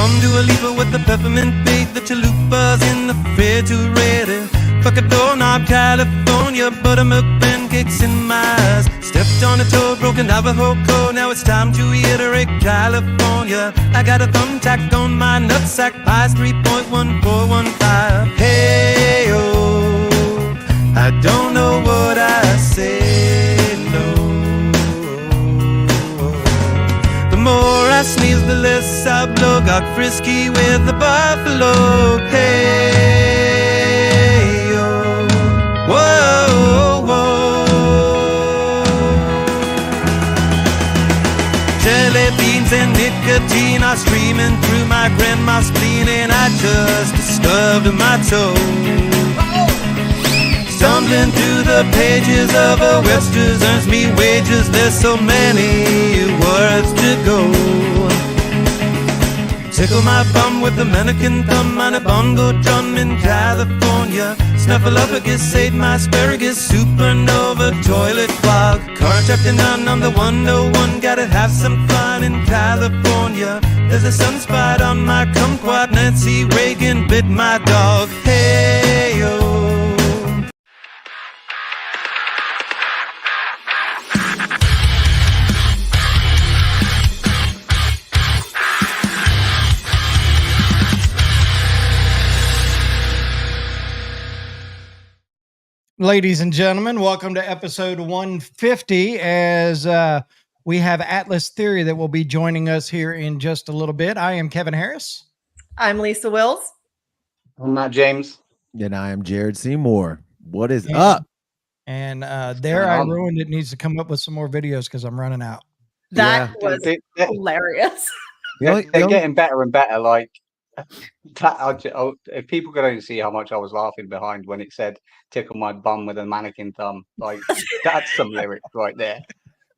Come to a leaper with the peppermint bait, the chalupas in the refrigerator. Fuck a doorknob, California, buttermilk pancakes in my eyes. Stepped on a toe, broken Navajo code, now it's time to reiterate California. I got a thumbtack on my nutsack, pies 3.1415. Hey, oh, I don't know what I say, no. The more I sneeze, the less I blow. Got frisky with the buffalo. Hey, oh, whoa, whoa. Jelly beans and nicotine are streaming through my grandma's spleen, and I just stubbed my toe. Stumbling through the pages of a Webster's earns me wages. There's so many words to go. Tickle my bum with a mannequin thumb on a bongo drum in California. Snuffleupagus ate my asparagus, supernova toilet clog. Car trapped in none, I'm the 101. Gotta have some fun in California. There's a sunspot on my kumquat. Nancy Reagan bit my dog. Hey, oh. Ladies and gentlemen, welcome to episode 150 as we have Atlas Theory that will be joining us here in just a little bit. I am Kevin Harris. I'm Lisa Wills. I'm Matt James. And I am Jared Seymour. What is up? And there I ruined it. Needs to come up with some more videos because I'm running out. That was hilarious. They're getting better and better. Like, if people could only see how much I was laughing behind when it said "tickle my bum with a mannequin thumb," like that's some lyrics right there.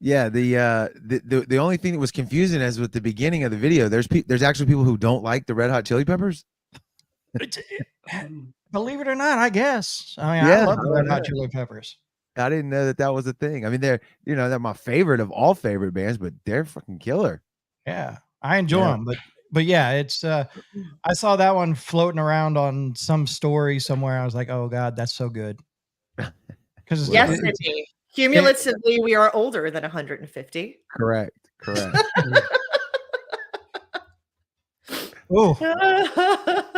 Yeah, the only thing that was confusing is with the beginning of the video. There's actually people who don't like the Red Hot Chili Peppers. Believe it or not, I guess. I mean, I love the Red Hot Chili Peppers. I didn't know that was a thing. I mean, they're my favorite of all favorite bands, but they're fucking killer. Yeah, I enjoy them, but yeah, it's I saw that one floating around on some story somewhere. I was like, oh God, that's so good. Because yes, indeed. Cumulatively, we are older than 150. Correct. Oh,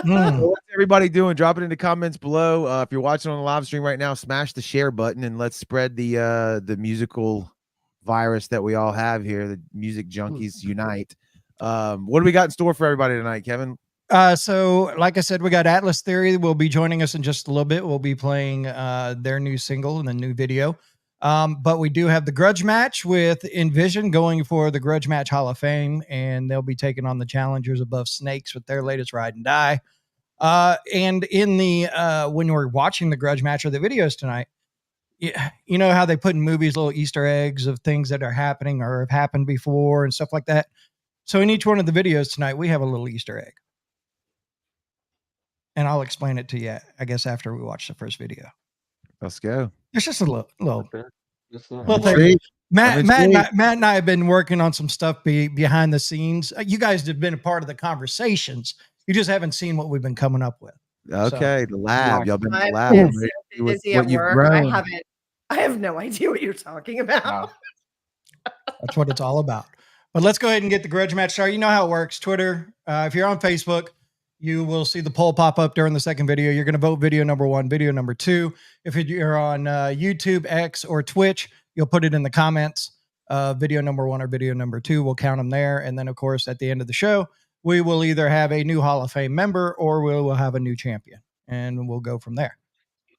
what's everybody doing? Drop it in the comments below. If you're watching on the live stream right now, smash the share button and let's spread the musical virus that we all have here. The music junkies unite. What do we got in store for everybody tonight, Kevin? So like I said, we got Atlas Theory will be joining us in just a little bit. We'll be playing their new single and the new video. But we do have the Grudge match with NVSN going for the Grudge Match Hall of Fame, and they'll be taking on the challengers above Snakes with their latest Ride and Die. And in the when we're watching the Grudge match or the videos tonight, you know how they put in movies little Easter eggs of things that are happening or have happened before and stuff like that. So in each one of the videos tonight, we have a little Easter egg. And I'll explain it to you, I guess, after we watch the first video. Let's go. It's just a little thing. Matt and I have been working on some stuff behind the scenes. You guys have been a part of the conversations. You just haven't seen what we've been coming up with. Okay, the lab. Y'all been in the lab. I'm so busy at work. I have no idea what you're talking about. Wow. That's what it's all about. But let's go ahead and get the Grudge match started. You know how it works. Twitter, if you're on Facebook, you will see the poll pop up during the second video. You're going to vote video number 1, video number 2. If you're on YouTube, X, or Twitch, you'll put it in the comments. Video number 1 or video number 2, we'll count them there. And then, of course, at the end of the show, we will either have a new Hall of Fame member or we will have a new champion. And we'll go from there.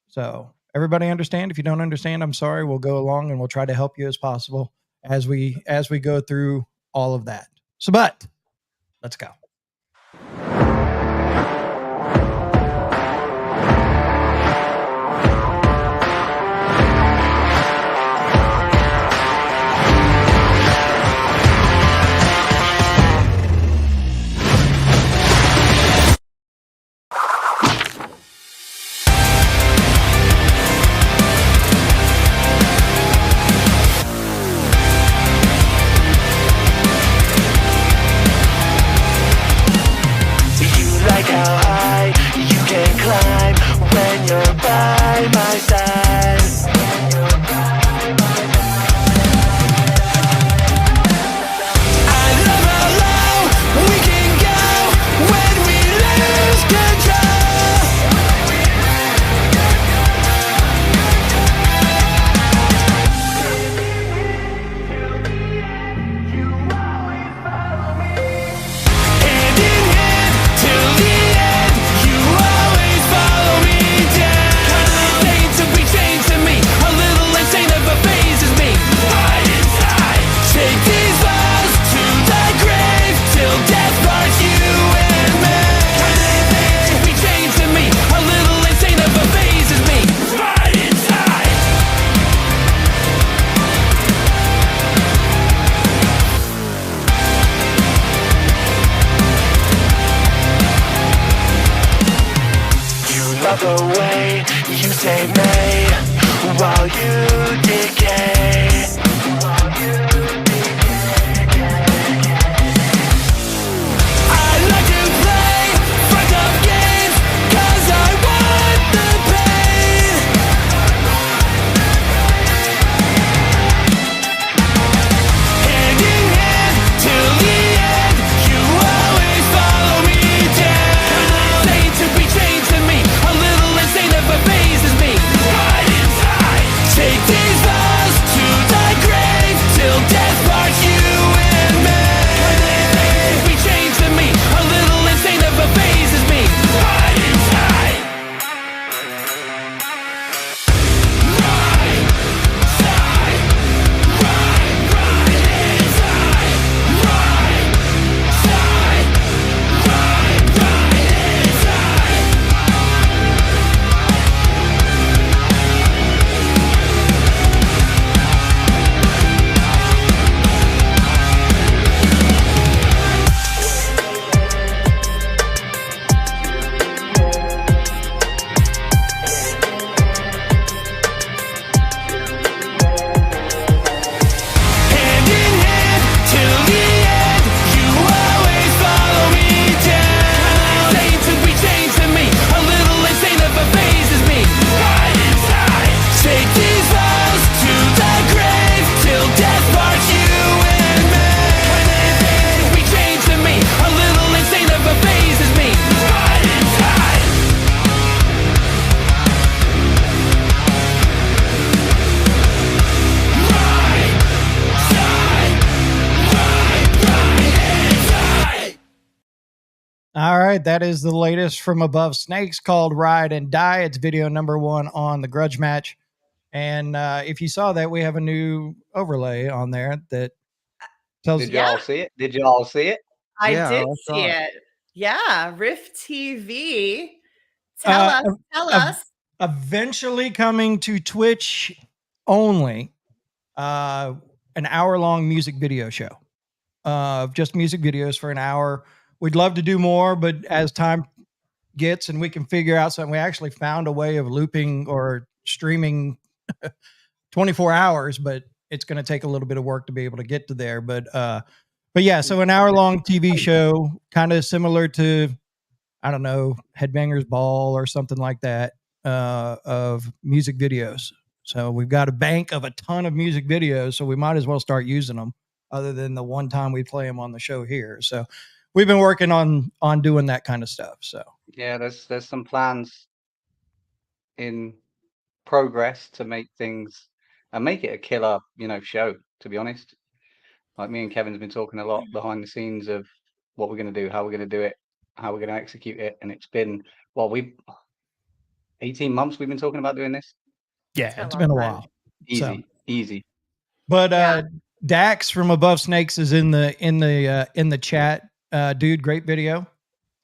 So everybody understand? If you don't understand, I'm sorry. We'll go along and we'll try to help you as possible as we go through all of that. So, but let's go. the way you save me while you decay. I like to play fucked up games 'cause I want the pain. Hand in hand till the end, you always follow me down. Insane to be chained to me, a little insane never phases me. Right inside, take these vows to the grave till death parts you and me. Insane to be chained to me, a little insane never phases me. Right inside. Hand in hand till the end, you always follow me down. Insane to be chained to me, a little insane never phases me. Right inside, take these vows to the grave till death parts you and me. Insane to be chained to me, a little insane never phases me. Right inside. All right, that is the latest from Above Snakes called Ride and Die. It's video number 1 on the Grudge match. And if you saw that, we have a new overlay on there that tells Did y'all see it? Did y'all see it? I Yeah, did I saw see it. it. Yeah, Rift TV. Tell us. eventually coming to Twitch only, an hour-long music video show of just music videos for an hour. We'd love to do more, but as time gets and we can figure out something, we actually found a way of looping or streaming 24 hours, but it's going to take a little bit of work to be able to get to there. But yeah, so an hour-long TV show, kind of similar to, I don't know, Headbangers Ball or something like that, of music videos. So we've got a bank of a ton of music videos, so we might as well start using them other than the one time we play them on the show here. So we've been working on doing that kind of stuff. So Yeah, there's some plans in progress to make things and make it a killer, show, to be honest. Like me and Kevin's been talking a lot behind the scenes of what we're going to do, how we're going to do it, how we're going to execute it. And it's been, 18 months we've been talking about doing this. yeah, it's been a while. Easy. But Dax from Above Snakes is in the chat. Dude, great video.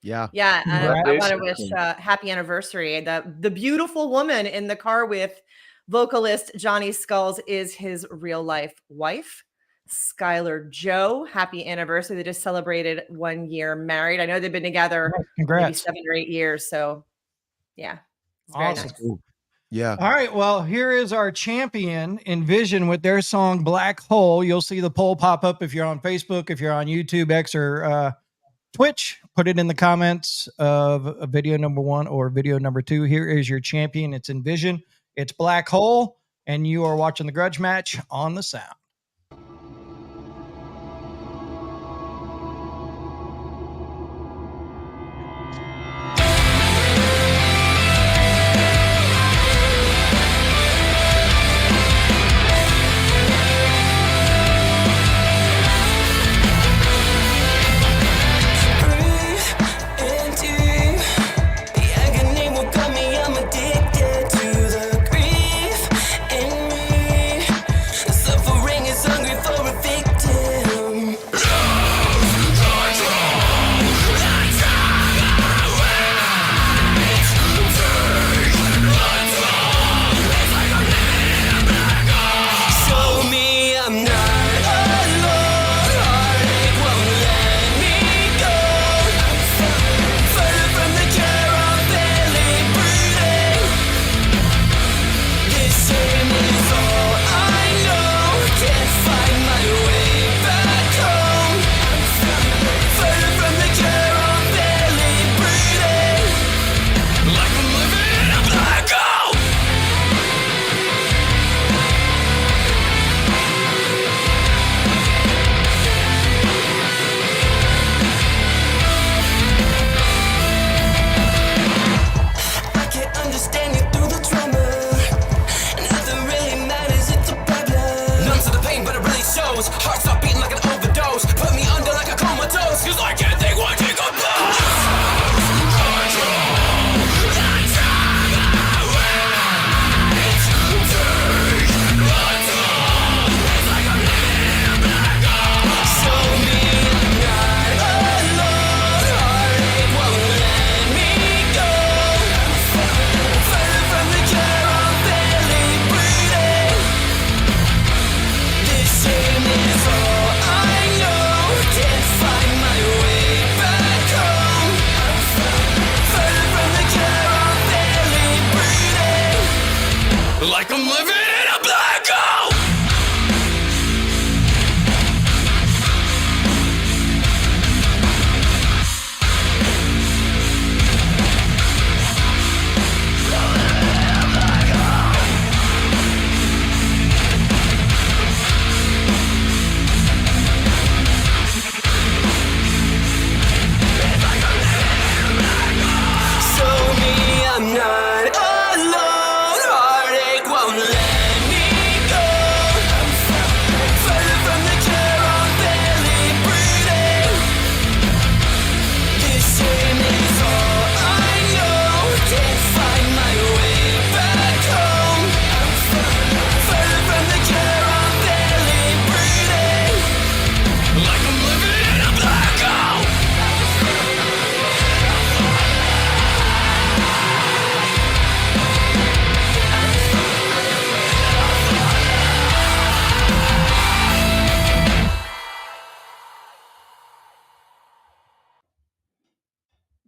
Yeah. Yeah, I Congrats. want to wish happy anniversary. The beautiful woman in the car with vocalist Johnny Skulls is his real life wife, Skylar Joe. Happy anniversary. They just celebrated 1 year married. I know they've been together maybe Congrats. 7 or 8 years. So yeah, it's very Awesome. nice. Yeah. All right. Well, here is our champion, Envision, with their song Black Hole. You'll see the poll pop up if you're on Facebook, if you're on YouTube, X, or Twitch. Put it in the comments of video number 1 or video number 2. Here is your champion. It's Envision. It's Black Hole. And you are watching the Grudge match on the Sound. Suffering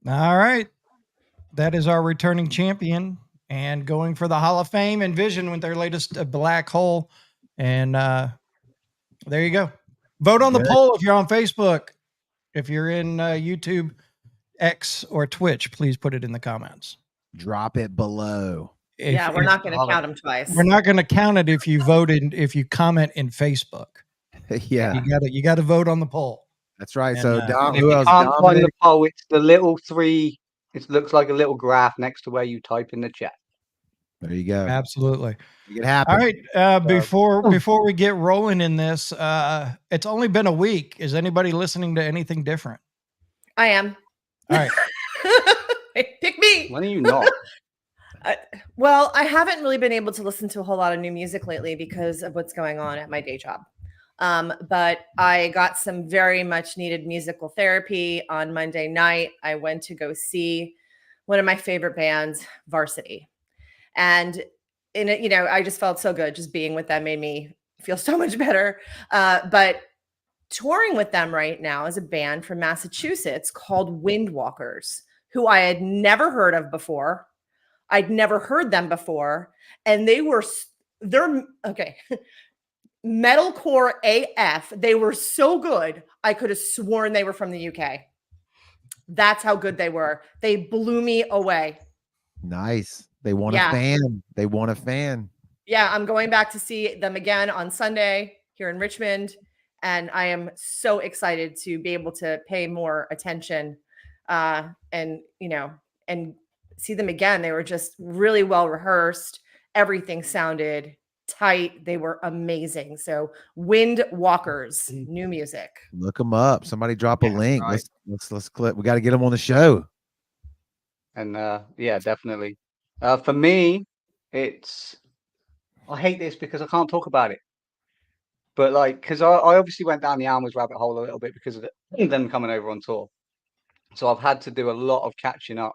All right. That is our returning champion and going for the Hall of Fame Envision with their latest Black Hole. And there you go. Vote on the poll if you're on Facebook. If you're in YouTube, X, or Twitch, please put it in the comments. Drop it below. Yeah, we're not going to count them twice. We're not going to count it if you voted, if you comment in Facebook. Yeah. You got to vote on the poll. That's right. And, So Dom, If who you else? can't find Dominic? the poll, it's the little 3. It looks like a little graph next to where you type in the chat. There you go. Absolutely. Make it happen. All right. Before we get rolling in this, it's only been a week. Is anybody listening to anything different? I am. All right. Pick me. When are you not? Well, I haven't really been able to listen to a whole lot of new music lately because of what's going on at my day job. But I got some very much needed musical therapy on Monday night. I went to go see one of my favorite bands, Varsity. And in it, I just felt so good. Just being with them made me feel so much better. But touring with them right now is a band from Massachusetts called Windwalkers, who I had never heard of before. I'd never heard them before. And they're okay. Metalcore AF. They were so good. I could have sworn they were from the UK. That's how good they were. They blew me away. Nice. They want a fan. They want a fan. Yeah, I'm going back to see them again on Sunday here in Richmond. And I am so excited to be able to pay more attention and see them again. They were just really well rehearsed. Everything sounded tight. They were amazing. So Windwalkers, new music. Look them up. Somebody drop a link. Right. Let's clip. We got to get them on the show. And yeah, definitely. For me, I hate this because I can't talk about it. But because I obviously went down the Almas rabbit hole a little bit because of them coming over on tour. So I've had to do a lot of catching up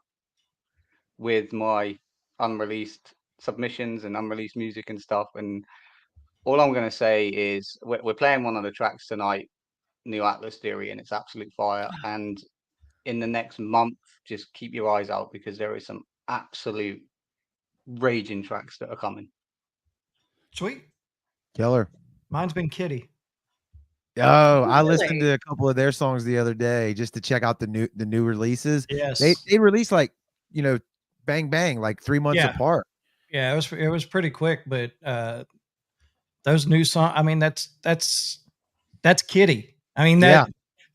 with my unreleased submissions and unreleased music and stuff. And all I'm going to say is we're playing one of the tracks tonight, New Atlas Theory, and it's absolute fire. And in the next month, just keep your eyes out because there is some absolute raging tracks that are coming. Sweet. Killer. Mine's been Kitty. Oh, I listened to a couple of their songs the other day just to check out the new releases. Yes. They released bang bang, like 3 months apart. Yeah, it was pretty quick, but those new songs, I mean, that's Kitty. I mean,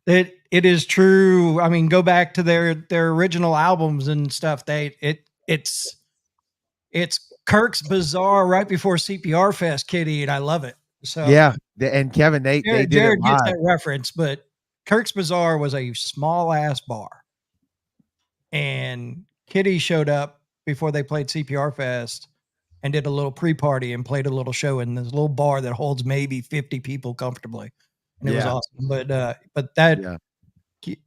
it is true. I mean, go back to their original albums and stuff. It's Kirk's Bazaar right before CPR Fest, Kitty, and I love it. So yeah, and Kevin, they did Jared it gets live. that reference, but Kirk's Bazaar was a small ass bar, and Kitty showed up before they played CPR Fest and did a little pre-party and played a little show in this little bar that holds maybe 50 people comfortably, and it was awesome. But that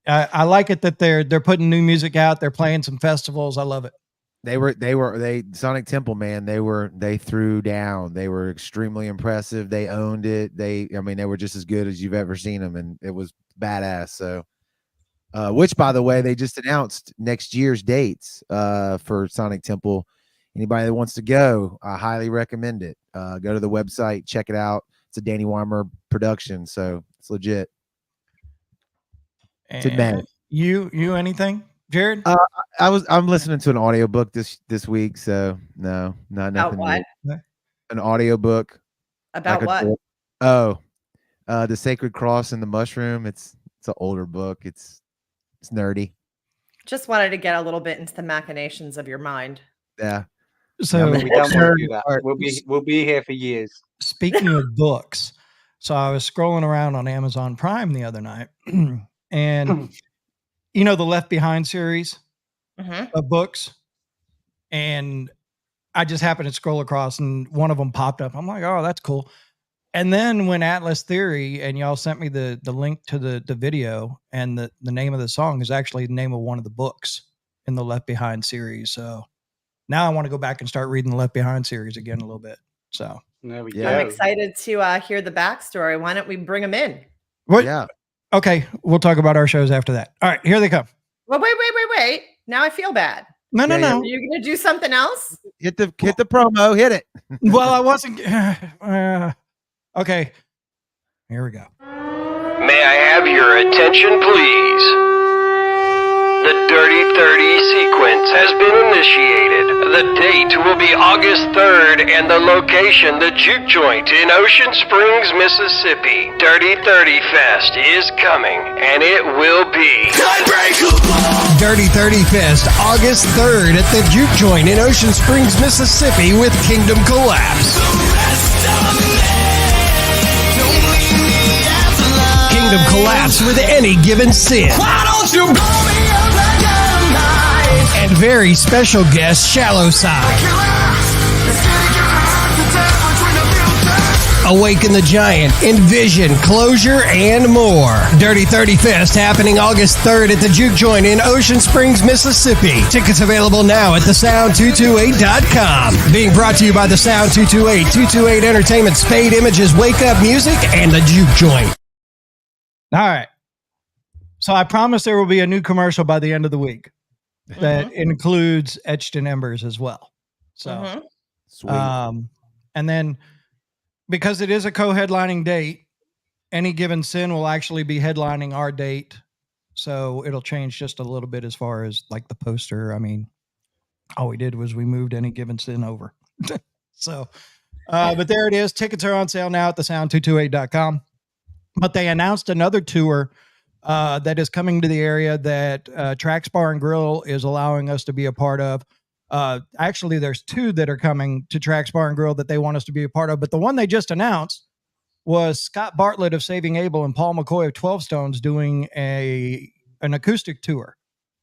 I like it that they're putting new music out. They're playing some festivals. I love it. They Sonic Temple, man. They threw down. They were extremely impressive. They owned it. They were just as good as you've ever seen them, and it was badass. So, which by the way, they just announced next year's dates for Sonic Temple. Anybody that wants to go, I highly recommend it. Go to the website, check it out. It's a Danny Weimer production, so it's legit. It's in you anything? Jared? I'm listening to an audiobook this week, so no, not nothing. About what? An audiobook. About what? The Sacred Cross and the Mushroom. It's an older book. It's nerdy. Just wanted to get a little bit into the machinations of your mind. Yeah. So we don't want to do that. We'll be here for years. Speaking of books, so I was scrolling around on Amazon Prime the other night, and the Left Behind series of books, and I just happened to scroll across, and one of them popped up. I'm like, oh, that's cool. And then when Atlas Theory, and y'all sent me the link to the video, and the name of the song is actually the name of one of the books in the Left Behind series. So now I want to go back and start reading the Left Behind series again a little bit. So there we go. I'm excited to hear the backstory. Why don't we bring them in? What? Yeah. Okay, we'll talk about our shows after that. All right, here they come. Well, wait. Now I feel bad. No. Are you going to do something else? Hit the promo. Hit it. Well, I wasn't. Okay. Here we go. May I have your attention, please? The Dirty 30 sequence has been initiated. The date will be August 3rd and the location, the Juke Joint in Ocean Springs, Mississippi. Dirty 30 Fest is coming, and it will be Dirty 30 Fest, August 3rd at the Juke Joint in Ocean Springs, Mississippi with Kingdom Collapse. Kingdom Collapse with Any Given Sin. Why don't you blow me up like dynamite? And very special guest, Shallow Side. Awaken the Giant, Envision, Closure, and more. Dirty 30 Fest happening August 3rd at the Juke Joint in Ocean Springs, Mississippi. Tickets available now at thesound228.com. Being brought to you by the Sound 228, 228 Entertainment, Spade Images, Wake Up Music, and the Juke Joint. All right. So I promise there will be a new commercial by the end of the week that includes Etched in Embers as well. So, Sweet. and then because it is a co-headlining date, Any Given Sin will actually be headlining our date. So it'll change just a little bit as far as like the poster. I mean, all we did was we moved Any Given Sin over. So, but there it is. Tickets are on sale now at thesound228.com. But they announced another tour that is coming to the area that Tracks Bar and Grill is allowing us to be a part of. Actually, there's two that are coming to Tracks Bar and Grill that they want us to be a part of. But the one they just announced was Scott Bartlett of Saving Abel and Paul McCoy of 12 Stones doing an acoustic tour.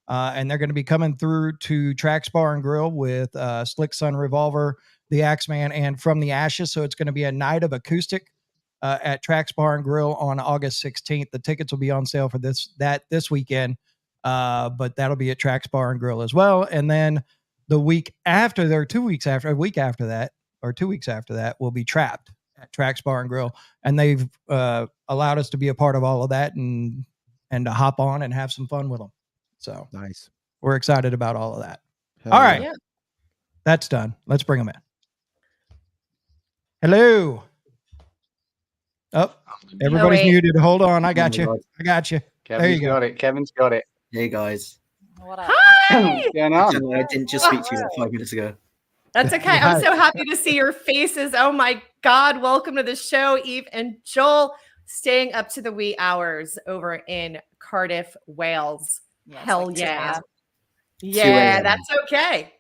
And they're going to be coming through to Tracks Bar and Grill with Slick Sun Revolver, The Axeman, and From the Ashes. So it's going to be a night of acoustic at Tracks Bar and Grill on August 16th. The tickets will be on sale for this weekend, but that'll be at Tracks Bar and Grill as well. And then the week after, a week after that, will be Trapped at Tracks Bar and Grill. And they've allowed us to be a part of all of that and to hop on and have some fun with them. So Nice. we're excited about all of that. Hell All right. yeah. That's done. Let's bring them in. Hello. Oh, everybody's wait. muted. Hold on. I got Oh my you. God. I got you. There Kevin's you go. got it. Kevin's got it. Hey guys. What up? Hi. What's going on? I didn't just speak to you like 5 minutes ago. That's okay. I'm so happy to see your faces. Oh my God. Welcome to the show, Eve and Joel, staying up to the wee hours over in Cardiff, Wales. Yeah, it's Hell like 2 yeah. a.m. Yeah, 2 a.m. that's okay.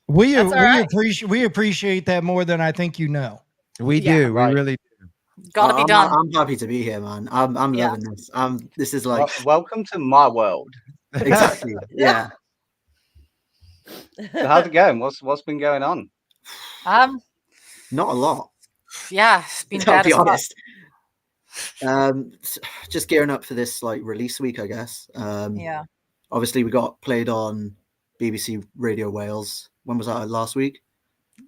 We That's all right. appreciate that more than I think you know. We Yeah. do. Right. We really do. Gotta be I'm, done. I'm happy to be here, man. I'm Yeah. loving this. This is like Welcome to my world. exactly. Yeah. So how's it going? What's been going on? Not a lot. Yeah, it's been To bad be as fuck. honest. Just gearing up for this like release week, I guess. Yeah. Obviously we got played on BBC Radio Wales. When was that? Last week?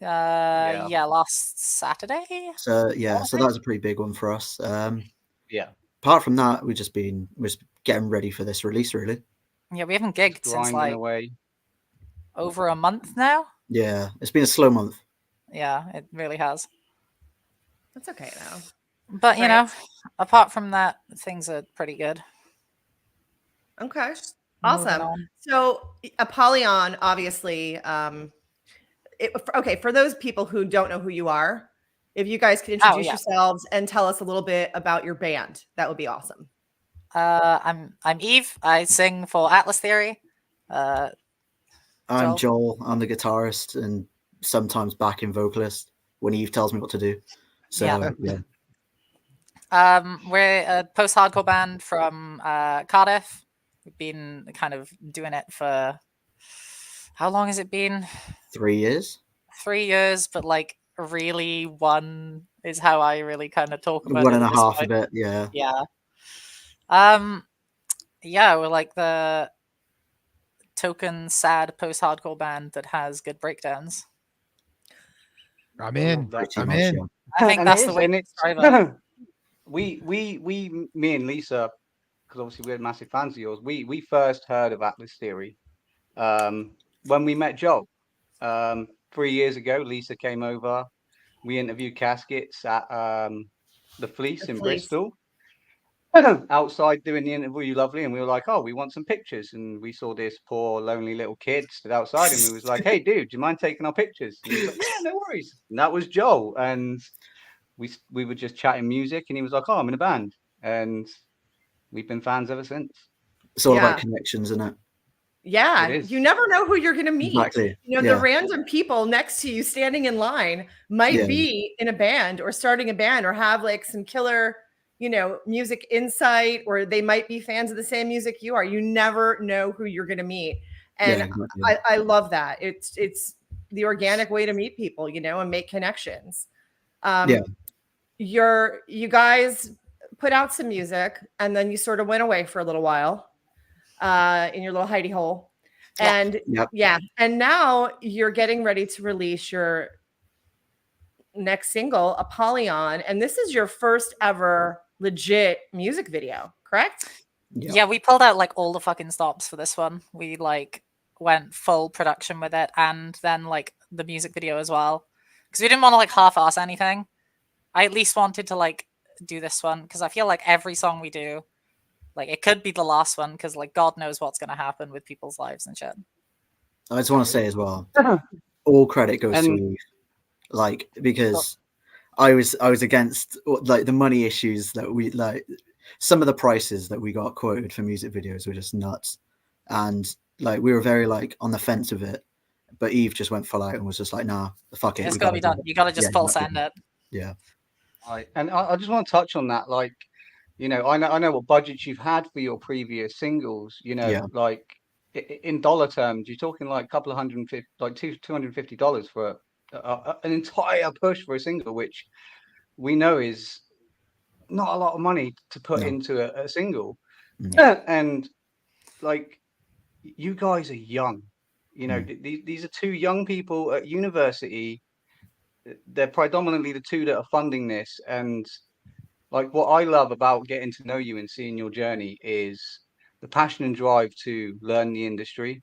Yeah, last Saturday. So yeah, so that was a pretty big one for us. Yeah. Apart from that, we're just getting ready for this release, really. Yeah, we haven't gigged since Grinding like away. over a month now. Yeah, it's been a slow month. Yeah, it really has. That's okay though. But you Right. know, apart from that, things are pretty good. Okay. Moving Awesome. on. So Apollyon, obviously, okay, for those people who don't know who you are, if you guys could introduce yeah. yourselves and tell us a little bit about your band, that would be awesome. I'm Eve. I sing for Atlas Theory. I'm Joel? Joel. I'm the guitarist and sometimes backing vocalist when Eve tells me what to do. So Yeah. yeah. We're a post-hardcore band from Cardiff. We've been kind of doing it for how long has it been? 3 years. 3 years, but like really one is how I really kind of talk about 1 it and a at this half point. of it. Yeah. Yeah. Yeah, we're like the token sad post-hardcore band that has good breakdowns. I'm in. Pretty I'm much, in. yeah. I think And that's it the is, way and to it's- describe it. me and Lisa, because obviously we're massive fans of yours. We first heard of Atlas Theory when we met Joel 3 years ago. Lisa came over. We interviewed Caskets at the Fleece in Fleece. Bristol. Outside doing the interview, lovely, and we were like, "Oh, we want some pictures." And we saw this poor, lonely little kid stood outside, and we was like, "Hey, dude, do you mind taking our pictures?" And he was like, "Yeah, no worries." And that was Joel, and we were just chatting music, and he was like, "Oh, I'm in a band," and we've been fans ever since. It's all Yeah. about connections, isn't it? Yeah, It is. you never know who you're going to meet. Exactly. You know, Yeah. the random people next to you standing in line might Yeah. be in a band or starting a band or have like some killer, you know, music insight, or they might be fans of the same music you are. You never know who you're going to meet. And Yeah, exactly. I love that. It's the organic way to meet people, you know, and make connections. Yeah. You guys put out some music and then you sort of went away for a little while in your little hidey hole. And Yep. yeah, and now you're getting ready to release your next single, Apollyon, and this is your first ever legit music video, correct? Yeah, we pulled out like all the fucking stops for this one. We like went full production with it, and then like the music video as well, because we didn't want to like half-ass anything. I at least wanted to like do this one because I feel like every song we do, like it could be the last one because like God knows what's gonna happen with people's lives and shit. I just want to say as well, all credit goes to And- Eve, like, because I was against like the money issues that we like. Some of the prices that we got quoted for music videos were just nuts, and like we were very like on the fence of it. But Eve just went full out and was just like, "Nah, fuck it, It's we gotta be do done. it." You gotta just Yeah, full exactly. send it. Yeah. Right. And I just want to touch on that. Like, you know, I know what budgets you've had for your previous singles. You know, Yeah. like in dollar terms, you're talking like a couple of $150, like $250 for an entire push for a single, which we know is not a lot of money to put No. into a single. Mm. And like, you guys are young. You know, these are two young people at university. They're predominantly the two that are funding this, and like what I love about getting to know you and seeing your journey is the passion and drive to learn the industry.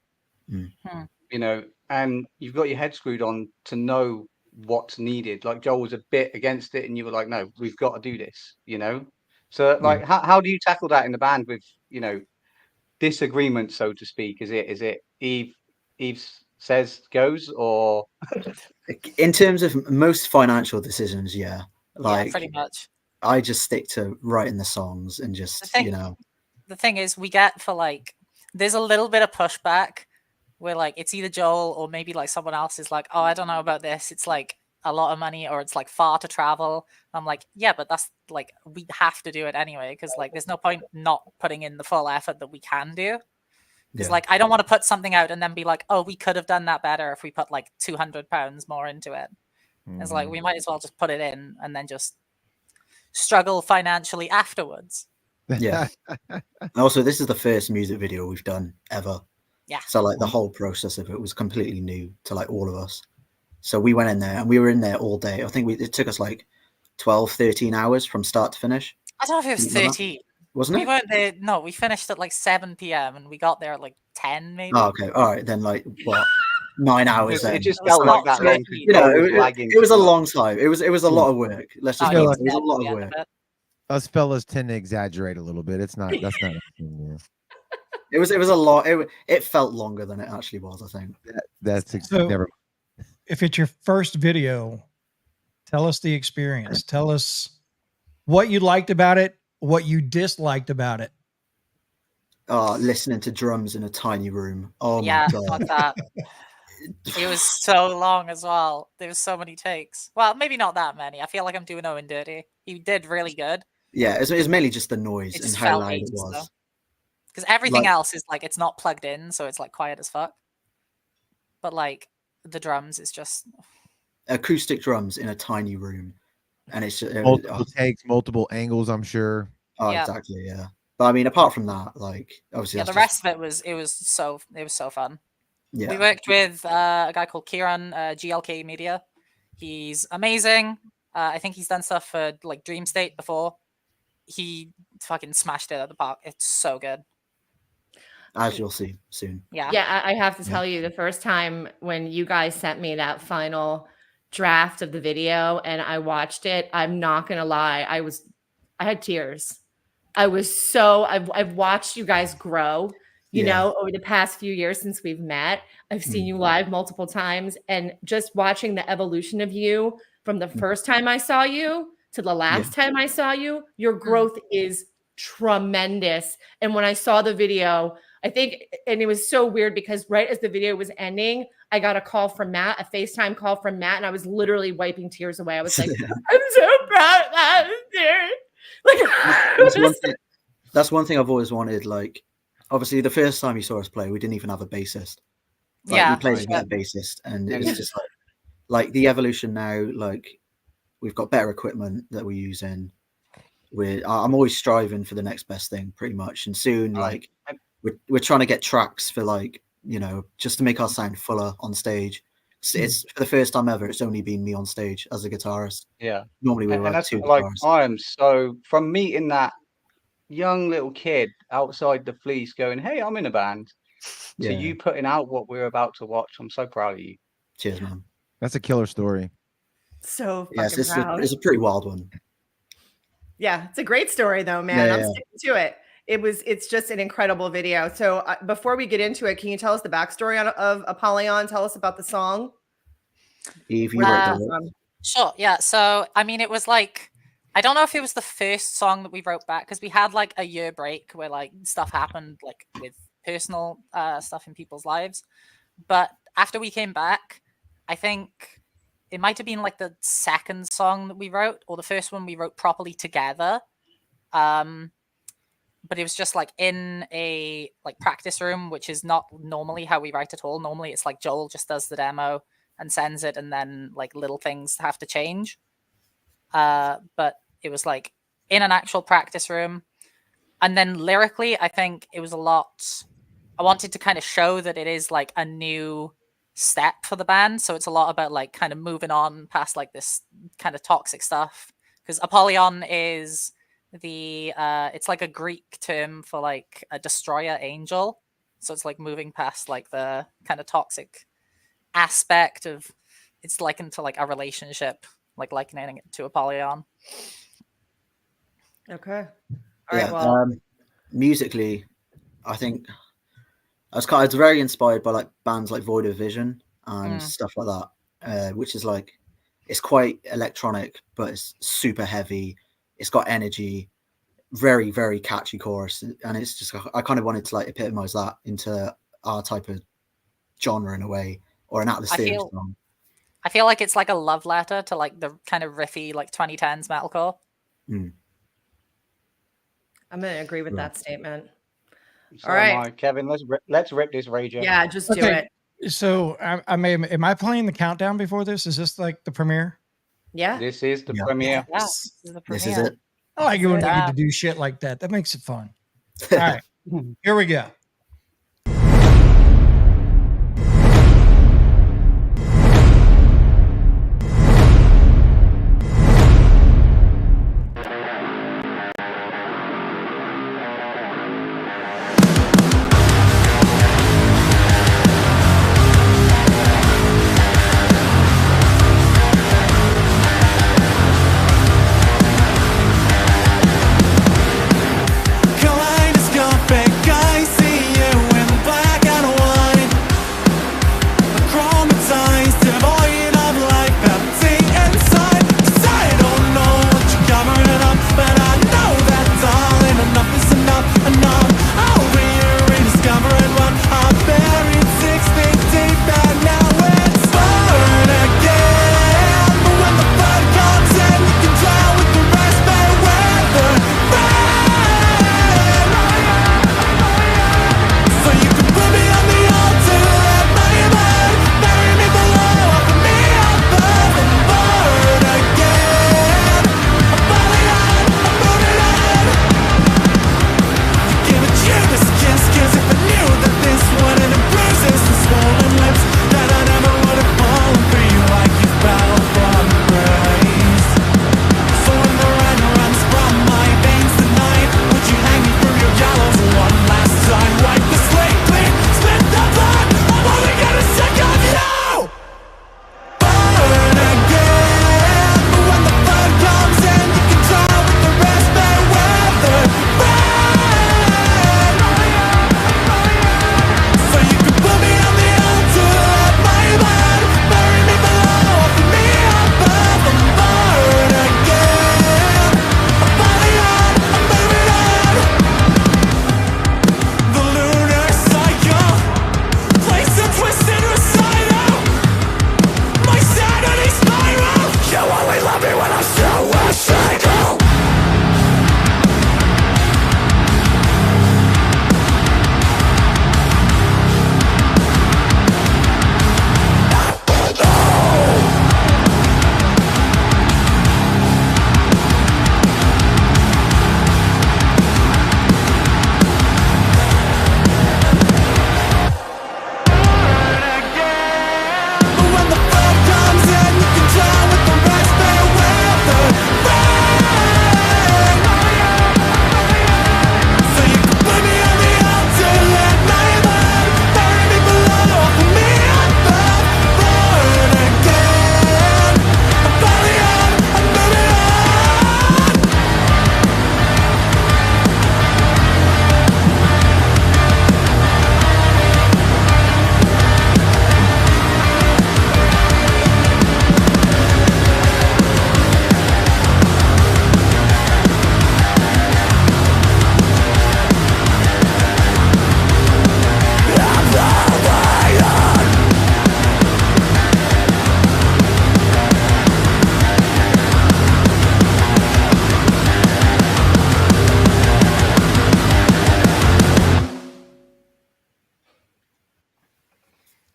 You know, and you've got your head screwed on to know what's needed. Like Joel was a bit against it, and you were like, "No, we've got to do this." You know, so like, how do you tackle that in the band with, you know, disagreement, so to speak? Is it Eve says goes, or In terms of most financial decisions, yeah, like Yeah, pretty much. I just stick to writing the songs and just you know. The thing is, we get for like, there's a little bit of pushback where like it's either Joel or maybe like someone else is like, oh, I don't know about this. It's like a lot of money or it's like far to travel. I'm like, yeah, but that's like, we have to do it anyway because like there's no point not putting in the full effort that we can do. Because like I don't want to put something out and then be like, oh, we could have done that better if we put like £200 more into it. It's like we might as well just put it in and then just struggle financially afterwards. Yeah. Also, this is the first music video we've done ever. Yeah. So like the whole process of it was completely new to like all of us. So we went in there and we were in there all day. I think it took us like 12, 13 hours from start to finish. I don't know if it was 13. Wasn't it? We weren't there. No, we finished at like 7 p.m. and we got there at like 10 maybe. Oh, okay. All right. Then like what? 9 hours. it Then. just felt like that long. You know, it was a long time. It was a lot of work. Let's just Oh, it was a lot of work. Us fellas tend to exaggerate a little bit. It's not. That's not. It was a lot. It felt longer than it actually was. I think. That's So, never. if it's your first video, tell us the experience. Tell us what you liked about it, what you disliked about it. Listening to drums in a tiny room. Oh yeah, my god. fuck that. It was so long as well. There was so many takes. Well, maybe not that many. I feel like I'm doing Owen dirty. He did really good. Yeah, it was mainly just the noise It and just how felt loud it ages, was. though. Because everything Like- else is like it's not plugged in, so it's like quiet as fuck. But like the drums is just Acoustic drums in a tiny room, and it's just, Multiple takes, multiple angles. I'm sure. Yeah. Exactly, yeah. But I mean, apart from that, like obviously, yeah. that's The just- rest of it was so fun. Yeah. We worked with a guy called Kieran, GLK Media. He's amazing. I think he's done stuff for like Dream State before. He fucking smashed it at the park. It's so good. as you'll see soon. Yeah, I have to tell you, the first time when you guys sent me that final draft of the video and I watched it, I'm not gonna lie, I had tears. I've watched you guys grow, you know, over the past few years since we've met. I've seen you live multiple times, and just watching the evolution of you from the first time I saw you to the last time I saw you, your growth is tremendous. And when I saw the video, I think, and it was so weird because right as the video was ending, I got a call from Matt, a FaceTime call from Matt, and I was literally wiping tears away. I was like, I'm so proud of that. Like, that's one thing I've always wanted. Like, obviously, the first time you saw us play, we didn't even have a bassist. Like, we played without a bassist, and it was just like the evolution now. Like, we've got better equipment that we're using. I'm always striving for the next best thing, pretty much. And soon, like, we're trying to get tracks for, like, you know, just to make our sound fuller on stage. It's for the first time ever, it's only been me on stage as a guitarist. Yeah. Normally we and have two like, guitarists. I am so, from meeting that young little kid outside the Fleece going, hey, I'm in a band, to you putting out what we're about to watch, I'm so proud of you. Cheers, man. That's a killer story. So fucking proud. It's a pretty wild one. Yeah, it's a great story though, man. I'm sticking to it. It's just an incredible video. So before we get into it, can you tell us the backstory of Apollyon? Tell us about the song. Eve, you wrote the Sure. Yeah. So, I mean, it was like, I don't know if it was the first song that we wrote back, because we had like a year break where like stuff happened, like with personal stuff in people's lives. But after we came back, I think it might have been like the second song that we wrote, or the first one we wrote properly together. But it was just like in a like practice room, which is not normally how we write at all. Normally it's like Joel just does the demo and sends it, and then like little things have to change. But it was like in an actual practice room. And then lyrically, I think it was a lot. I wanted to kind of show that it is like a new step for the band. So it's a lot about like kind of moving on past like this kind of toxic stuff. Because Apollyon is it's like a Greek term for like a destroyer angel. So it's like moving past like the kind of toxic aspect of, it's likened to like a relationship, like likening it to Apollyon. Okay. All right. Well, musically, I think I was very inspired by like bands like Void of Vision and stuff like that, which is like, it's quite electronic, but it's super heavy. It's got energy, very, very catchy chorus. And it's just, I kind of wanted to like epitomize that into our type of genre in a way, or an Out of the Stage song. I feel like it's like a love letter to like the kind of riffy, like 2010s metalcore. I'm going to agree with that statement. So all right, Kevin, let's rip this rage out. Yeah, just do it. So am I playing the countdown before this? Is this like the premiere? Yeah. This is the premiere. Yeah, this is the premiere. This is it. I like it when we get to do shit like that. That makes it fun. All right, here we go. Kaleidoscopic, I see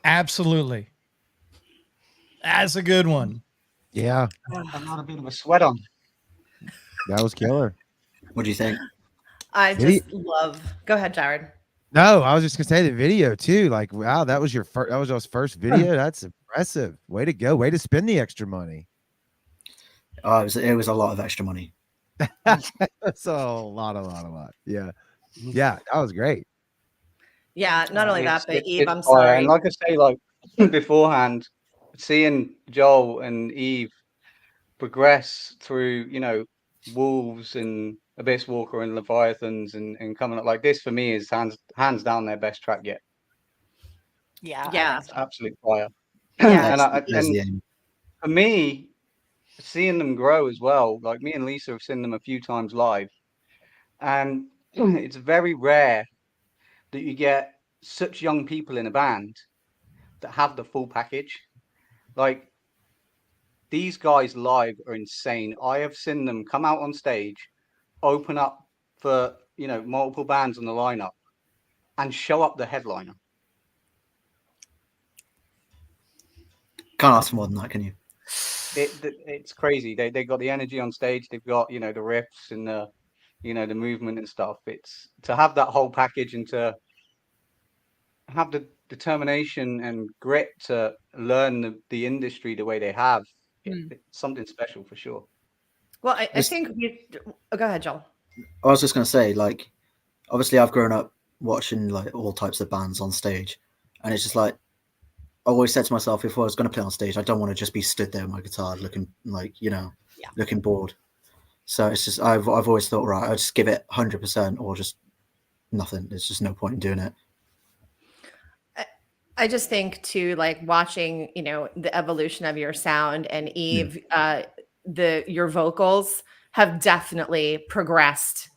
Absolutely. That's a good one. Yeah, I've had a bit of a sweat on. that was killer. What do you think? I Video- just love. Go ahead, Jared. No, I was just gonna say the video too. Like, wow, that was your first. That was your first video. That's impressive. Way to go. Way to spend the extra money. Oh, it was a lot of extra money. That's a lot. Yeah, yeah, that was great. Yeah, not only that, but Eve, It's I'm fire. sorry. And like I say, like beforehand, seeing Joel and Eve progress through, wolves and Abyss Walker and Leviathans and coming up like this for me is hands down their best track yet. Yeah. Yeah. It's absolute fire. Yeah. There's And the aim. for me, seeing them grow as well, like me and Lisa have seen them a few times live, and it's very rare that you get such young people in a band that have the full package. Like these guys live are insane. I have seen them come out on stage, open up for multiple bands on the lineup, and show up the headliner. Can't ask for more than that, can you? It's crazy. They got the energy on stage. They've got the riffs and the the movement and stuff. It's to have that whole package and to have the determination and grit to learn the industry the way they have. It's something special for sure. Well, I think go ahead, Joel. I was just going to say, like, obviously I've grown up watching like all types of bands on stage, and it's just like I always said to myself, if I was going to play on stage, I don't want to just be stood there with my guitar looking like looking bored. So it's just I've always thought, right, I'll just give it 100% or just nothing. There's just no point in doing it. I just think too, like watching, the evolution of your sound, and Eve, your vocals have definitely progressed,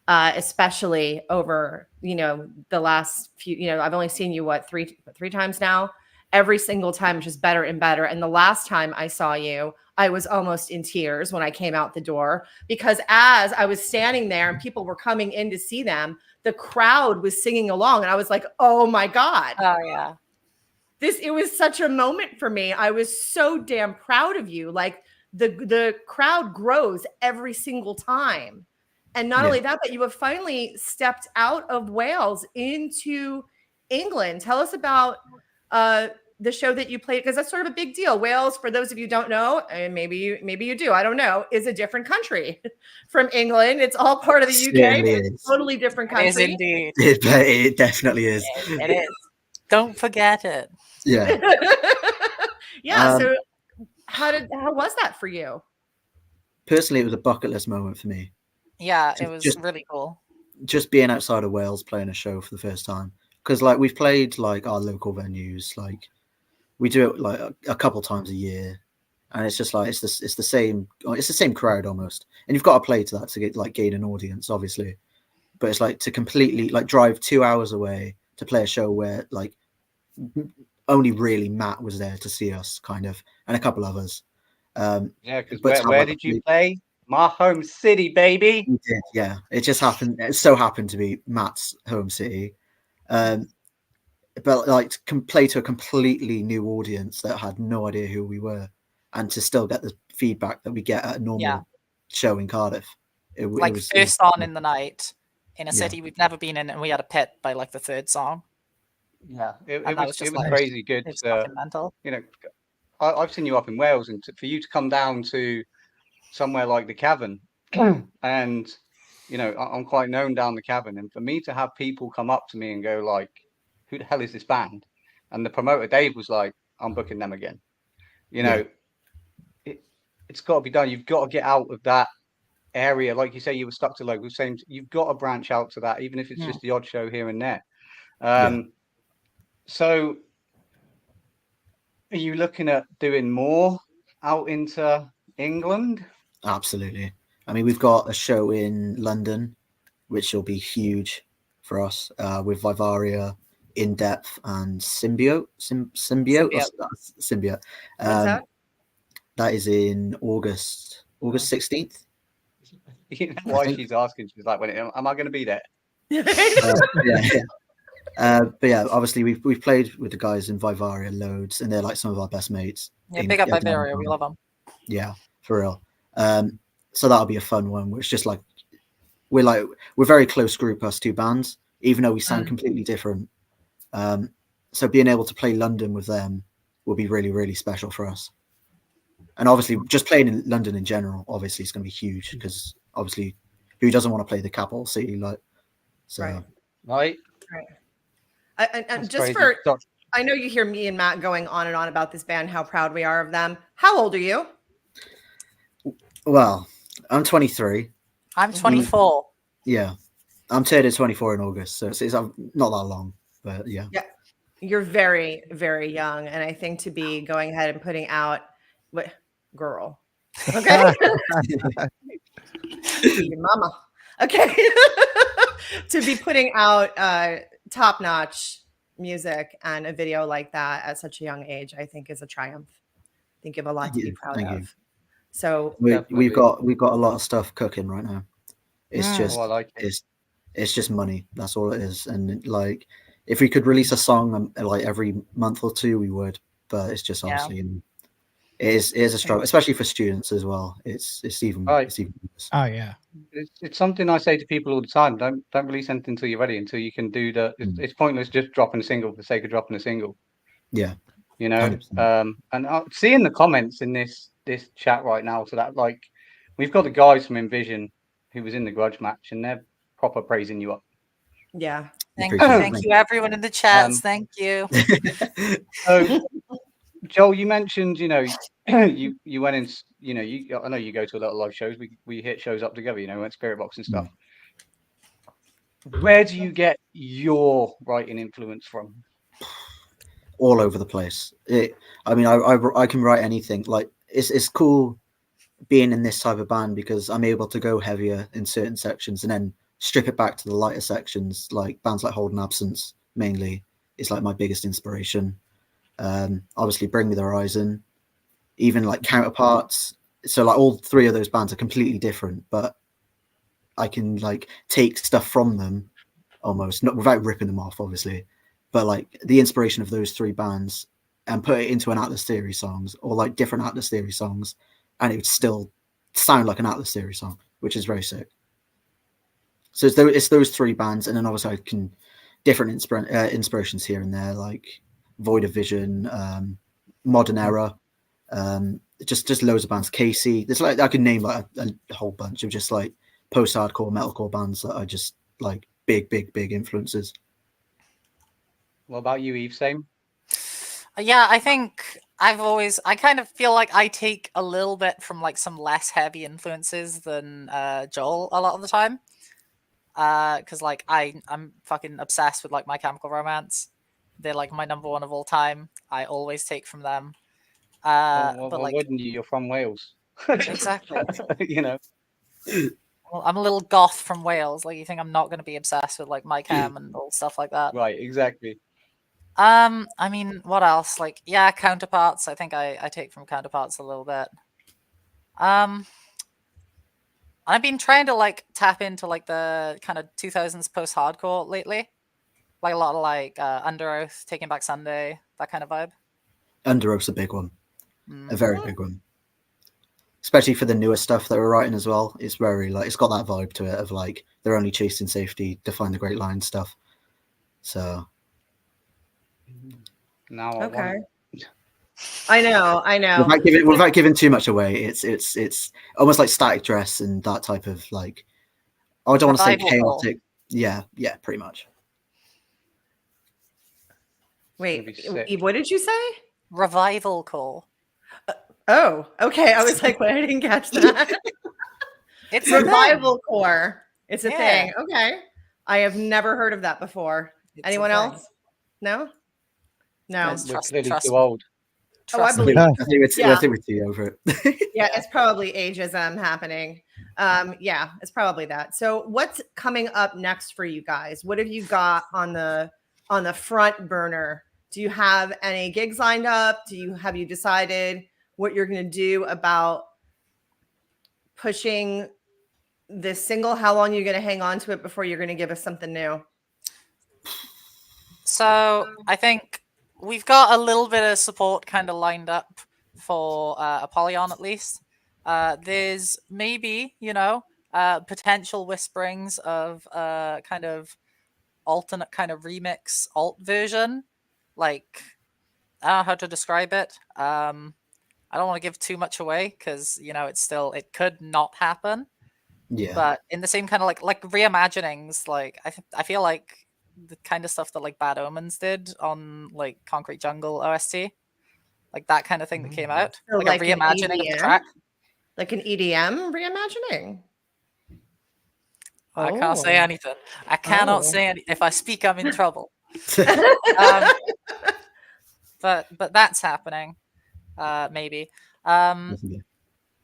especially over, the last few, I've only seen you three times now. Every single time it's just better and better. And the last time I saw you, I was almost in tears when I came out the door, because as I was standing there and people were coming in to see them, the crowd was singing along, and I was like, oh my God. Oh yeah. It was such a moment for me. I was so damn proud of you. Like the crowd grows every single time. And not only that, but you have finally stepped out of Wales into England. Tell us about the show that you played, because that's sort of a big deal. Wales, for those of you who don't know, and maybe you do, I don't know, is a different country from England. It's all part of the UK. It's a totally different country. It is indeed. It definitely is. It is. Don't forget it. Yeah. Yeah. So how was that for you? Personally, it was a bucket list moment for me. Yeah, it was really cool. Just being outside of Wales playing a show for the first time. Because like we've played like our local venues, like we do it like a couple times a year, and it's just like it's the same crowd almost, and you've got to play to that to get like gain an audience, obviously. But it's like to completely like drive 2 hours away to play a show where like only really Matt was there to see us, kind of, and a couple others. Yeah, because where did you play? My home city, baby. We did, yeah. It just happened. It so happened to be Matt's home city. But like to play to a completely new audience that had no idea who we were, and to still get the feedback that we get at a normal show in Cardiff. It was first on in the night in a city we've never been in, and we had a pit by like the third song. Yeah, it was like, crazy good. It's fucking mental. I've seen you up in Wales, and for you to come down to somewhere like the Cavern, and I'm quite known down the Cavern, and for me to have people come up to me and go like, who the hell is this band? And the promoter Dave was like, I'm booking them again. It's got to be done. You've got to get out of that area. Like you say, you were stuck to local. Same. You've got to branch out to that, even if it's just the odd show here and there. So are you looking at doing more out into England? Absolutely. I mean, we've got a show in London, which will be huge for us, with Vivaria, In Depth, and Symbiote. Symbiote. That is in August 16th. Why she's asking? She's like, am I going to be there? Yeah. But yeah, obviously we've played with the guys in Vivaria loads, and they're like some of our best mates. Yeah, big up Iberia. We love them. Yeah, for real. So that'll be a fun one. Where it's just like we're very close group, us two bands, even though we sound completely different. So being able to play London with them will be really, really special for us. And obviously, just playing in London in general, obviously, is going to be huge because obviously, who doesn't want to play the capital city? Like, so Right. And That's just crazy. for, I know you hear me and Matt going on and on about this band, how proud we are of them. How old are you? Well, I'm 23. I'm 24. Yeah, I'm turning 24 in August, so it's not that long, but yeah. Yeah, you're very, very young, and I think to be going ahead and putting out what girl, okay, your mama, okay, to be putting out top-notch music and a video like that at such a young age, I think is a triumph. I think you have a lot to be proud Thank of. you. So we've got a lot of stuff cooking right now. It's just I like it. it's just money. That's all it is. And like, if we could release a song like every month or two, we would. But it's just obviously it is a struggle, especially for students as well. It's even worse. Oh yeah. It's something I say to people all the time. Don't release anything until you're ready. Until you can do the. It's pointless just dropping a single for the sake of dropping a single. Yeah. You know. 100%. And seeing the comments in this chat right now, so that like, we've got the guys from Envision who was in the Grudge match, and they're proper praising you up. Yeah. Thank you, everyone in the chats. Thank you. So, Joel, you mentioned, you know, you went in, you know, I know you go to a lot of live shows. We hit shows up together, you know, went Spirit Box and stuff. Where do you get your writing influence from? All over the place. I mean, I can write anything. Like, it's cool being in this type of band because I'm able to go heavier in certain sections and then strip it back to the lighter sections. Like bands like Hold and Absence mainly is like my biggest inspiration. Obviously Bring Me the Horizon, even like Counterparts. So like all three of those bands are completely different, but I can like take stuff from them almost, not without ripping them off, obviously, but like the inspiration of those three bands and put it into an Atlas Theory songs or like different Atlas Theory songs, and it would still sound like an Atlas Theory song, which is very sick. So it's those three bands, and then obviously I can different inspirations here and there, like Void of Vision, Modern Era, just loads of bands. Casey, there's like I could name like a whole bunch of just like post-hardcore metalcore bands that are just like big influences. What about you, Eve? Same? Yeah, I think I kind of feel like I take a little bit from like some less heavy influences than Joel a lot of the time. Because like I'm fucking obsessed with like My Chemical Romance. They're like my number one of all time. I always take from them. But like, wouldn't you? You're from Wales. Exactly. You know. Well, I'm a little goth from Wales. Like, you think I'm not going to be obsessed with like My Chem and all stuff like that? Right. Exactly. I mean, what else? Like, yeah, Counterparts. I think I take from Counterparts a little bit. I've been trying to like tap into like the kind of 2000s post-hardcore lately, like a lot of like Under Oath, Taking Back Sunday, that kind of vibe. Under Oath's a big one, a very big one, especially for the newer stuff that we're writing as well. It's very like it's got that vibe to it of like they're only chasing safety to find the great line stuff. So now okay. I know. Without giving too much away, it's almost like Static Dress and that type of like. I don't want to say chaotic. Yeah, pretty much. Wait, Eve, what did you say? Revival core. Oh, okay. I was like, what? I didn't catch that. It's revival core. It's a Yeah. thing. Okay. I have never heard of that before. It's Anyone else? No? No. Guys, We're trust clearly me. too old. Oh, I believe I it. think we're too over it. Yeah, it's probably ageism happening. Yeah, it's probably that. So what's coming up next for you guys? What have you got on the front burner? Do you have any gigs lined up? Have you decided what you're going to do about pushing this single? How long are you going to hang on to it before you're going to give us something new? So I think we've got a little bit of support kind of lined up for Apollyon, at least. There's maybe, potential whisperings of kind of alternate kind of remix alt version. Like, I don't know how to describe it. I don't want to give too much away because, it could not happen. Yeah. But in the same kind of like reimaginings, like I feel like the kind of stuff that like Bad Omens did on like Concrete Jungle OST, like that kind of thing that came out, So like a an reimagining of the EDM? track. Like an EDM reimagining. I can't say Oh. anything. I cannot Oh. say any. If I speak, I'm in trouble. But that's happening, maybe. Definitely.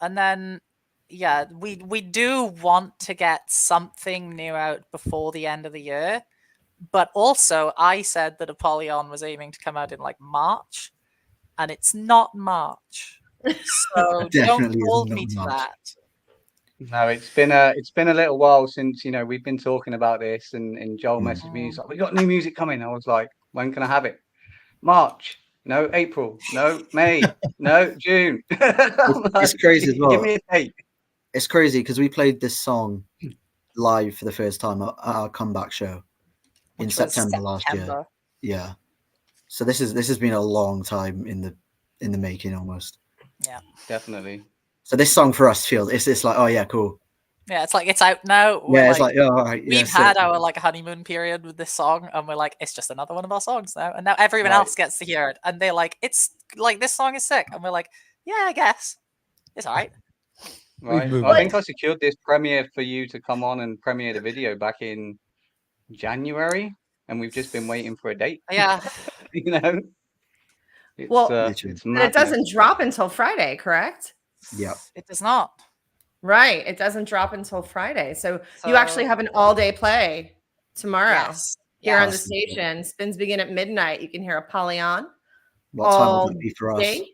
And then, yeah, we do want to get something new out before the end of the year. But also, I said that Apollyon was aiming to come out in like March, and it's not March. So don't Definitely is hold not me to March. that. No, it's been a little while since we've been talking about this, and Joel messaged me. He's like, "We got new music coming." I was like, "When can I have it?" March? No, April? No, May? No, June? I'm like, It's crazy as Give well. me a date. It's crazy because we played this song live for the first time at our comeback show in Which was September last year. September. Yeah. So this has been a long time in the making almost. Yeah. Definitely. So this song for us feels it's like, oh yeah, cool. Yeah, it's like it's out now. Yeah, it's like, oh, all right. Yeah, We've had our like honeymoon period with this song, and we're like, it's just another one of our songs now. And now everyone Right. else gets to hear it, and they're like, it's like this song is sick, and we're like, yeah, I guess it's all right. Right. moved I on. think I secured this premiere for you to come on and premiere the video back in January, and we've just been waiting for a date. Yeah. You know. It's, Well, Literally. it's But it madness. doesn't drop until Friday, correct? Yeah. It does not. Right. It doesn't drop until Friday. So you actually have an all-day play tomorrow Yes. here on the Yes. station. Spins begin at midnight. You can hear Apollyon What time all would that be for us? day.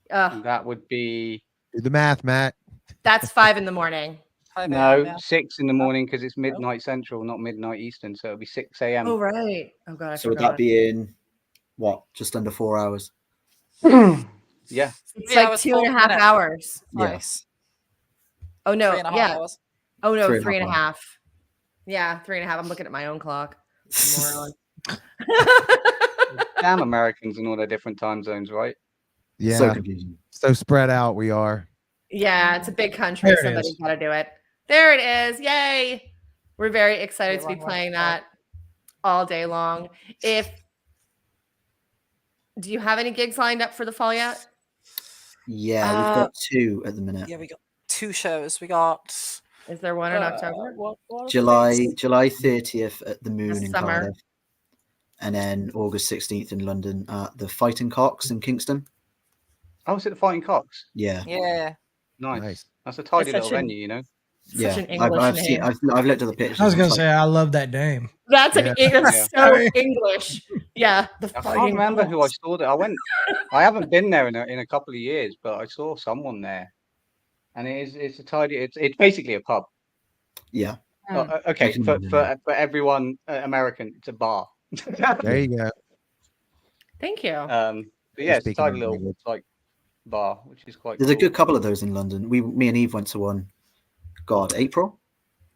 That would be Do the math, Matt. That's 5 in the morning. 5 no a.m., yeah. 6 in the morning because it's midnight Central, not midnight Eastern. So it'll be 6 a.m. Oh, right. Oh, God, I So would forgot. that be in what? Just under 4 hours? Yeah. It's 3 like hours, 2.5 40 minutes. hours. Yeah. Nice. Oh, no. 3.5 Yeah. hours. Oh, no, 3.5 3.5. hours. Yeah, 3.5. I'm looking at my own clock. Moron. Damn Americans and all their different time zones, right? Yeah. So confusing. So spread out we are. Yeah, it's a big country. There it Somebody's is. got to do it. There it is. Yay. We're very excited to be Long playing way. that all day long. Do you have any gigs lined up for the fall yet? Yeah, we've got 2 at the minute. Yeah, we got 2 shows. We got Is there one in October? what are the July dates? 30th at the Moon in summer. Cardiff, and then August 16th in London at the Fighting Cocks in Kingston. Oh, is it the Fighting Cocks? Yeah, Yeah. Nice. Nice. That's a tidy That's little such an- venue, you know. Such yeah. an English I've name. seen. I've looked at the pictures. I was gonna It's like- say I love that name. That's Yeah. it's Yeah. so English. Yeah, the I Fighting can't remember who I Cocks. saw there. I haven't been there in a couple of years, but I saw someone there, and it's a tidy. It's basically a pub. Yeah. Okay, I can for imagine for everyone American, it's a bar. There you go. Thank you. But yeah, it's a Speaking tidy our little language. like bar, which is quite. There's a cool. good couple of those in London. Me and Eve went to one. God, April.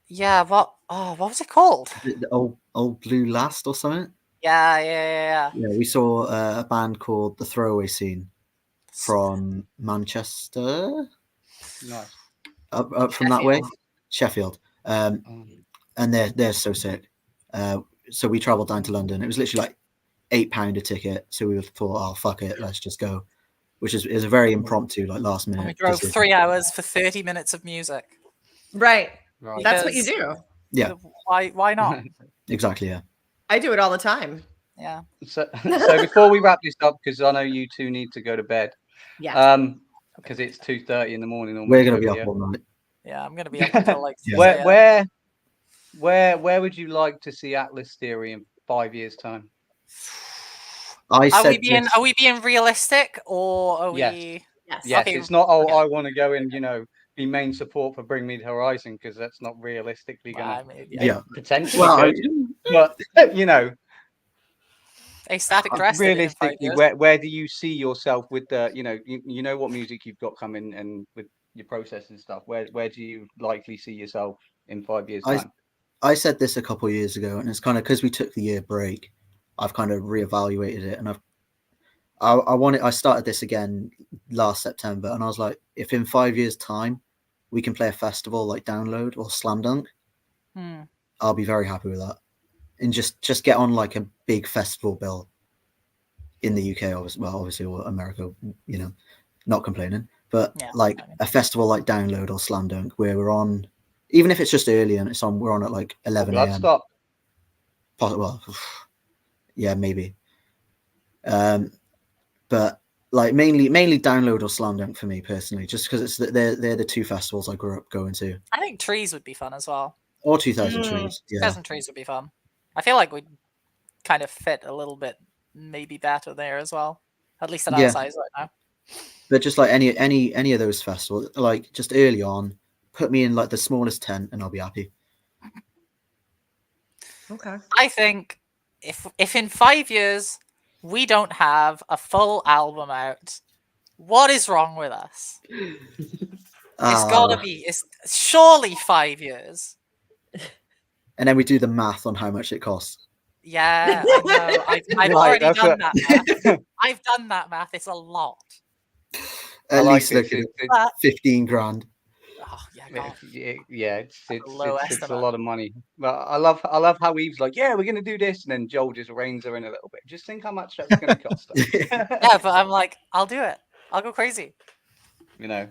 Yeah, what was it called? The old Blue Last or something. Yeah. Yeah, we saw a band called The Throwaway Scene from Manchester, Nice. up from that way, Sheffield. And they're so sick. So we travelled down to London. It was literally like £8 a ticket. So we thought, oh fuck it, let's just go. Which is a very impromptu, like last minute. And we drove decision. 3 hours for 30 minutes of music. Right. Right. That's what you Because- do. Yeah, Why not? exactly. Yeah. I do it all the time. Yeah. So before we wrap this up, because I know you two need to go to bed. Yeah. Because it's 2:30 in the morning. We're almost gonna be over up here. all night. Yeah, I'm gonna be up until like Yeah. 6 a.m. Where would you like to see Atlas Theory in 5 years' time? I Are said we being realistic or are Yes. we Yes. Yes, Okay, it's not. Oh, okay. I want to go and be main support for Bring Me the Horizon, because that's not realistically Well, gonna I mean, Yeah. potentially Well, good. But A Static Dress did it in 5 Realistically, years. where do you see yourself with the, you know what music you've got coming and with your process and stuff? Where do you likely see yourself in 5 years' I time? I said this a couple of years ago, and it's kind of because we took the year break. I've kind of reevaluated it, and I started this again last September, and I was like, if in 5 years' time we can play a festival like Download or Slam Dunk, Hmm. I'll be very happy with that. And just get on like a big festival bill in the UK, obviously, or America, not complaining, but Yeah, like I mean- a festival like Download or Slam Dunk where we're on, even if it's just early and we're on at like 11 a.m. Bloodstock. Well, yeah, maybe. But like mainly Download or Slam Dunk for me personally, just because they're the two festivals I grew up going to. I think Trees would be fun as well. Or 2000 Trees. Yeah. 2000 Trees would be fun. I feel like we'd kind of fit a little bit, maybe better there as well. At least at our Yeah. size right now. But just like any of those festivals, like just early on, put me in like the smallest tent and I'll be happy. Okay. I think if in 5 years we don't have a full album out, what is wrong with us? It's gotta be. It's surely 5 years. And then we do the math on how much it costs. Yeah, I know. I've Right, already that's done what- that math. I've done that math. It's a lot. At like least this. look at it, But- 15 grand. Oh, yeah, God. Yeah, it's low it's a estimate. lot of money. But I love how Eve's like, yeah, we're gonna do this, and then Joel just reins her in a little bit. Just think how much that's gonna cost us. Yeah, but I'm like, I'll do it. I'll go crazy. You know.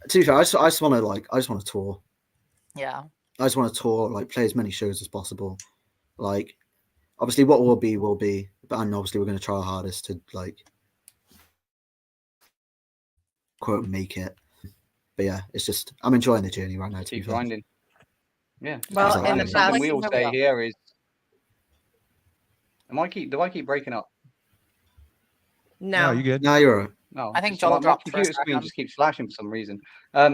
To be fair, I just want to tour. Yeah. I just want to tour, like play as many shows as possible. Like, obviously, what will be, but and obviously we're going to try our hardest to like quote make it. But yeah, it's just I'm enjoying the journey right now. To be Keep fair. grinding. Yeah. Well, in the something past- we all Here we say are. here is, do I keep breaking up? No. you good? No, you're all right. No, I think just Joel my dropped for a computer screen second. just keeps flashing for some reason. I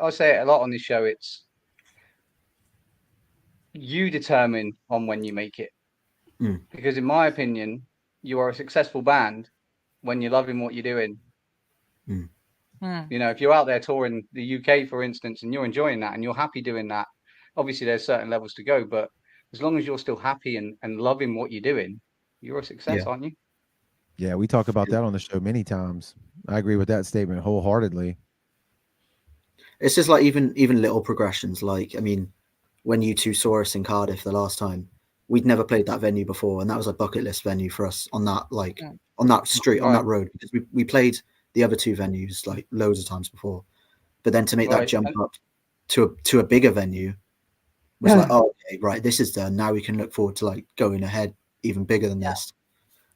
say it a lot on this show. It's you determine on when you make it, because in my opinion, you are a successful band when you're loving what you're doing. You know, if you're out there touring the UK, for instance, and you're enjoying that and you're happy doing that, obviously there's certain levels to go, but as long as you're still happy and loving what you're doing, you're a success, Yeah. aren't you? Yeah, we talk about that on the show many times. I agree with that statement wholeheartedly. It's just like even little progressions. Like, I mean, when you two saw us in Cardiff the last time, we'd never played that venue before, and that was a bucket list venue for us on that on that street, on that road, because we played the other two venues like loads of times before. But then to make that jump up to a bigger venue was like, oh, okay, right, this is done. Now we can look forward to like going ahead even bigger than this.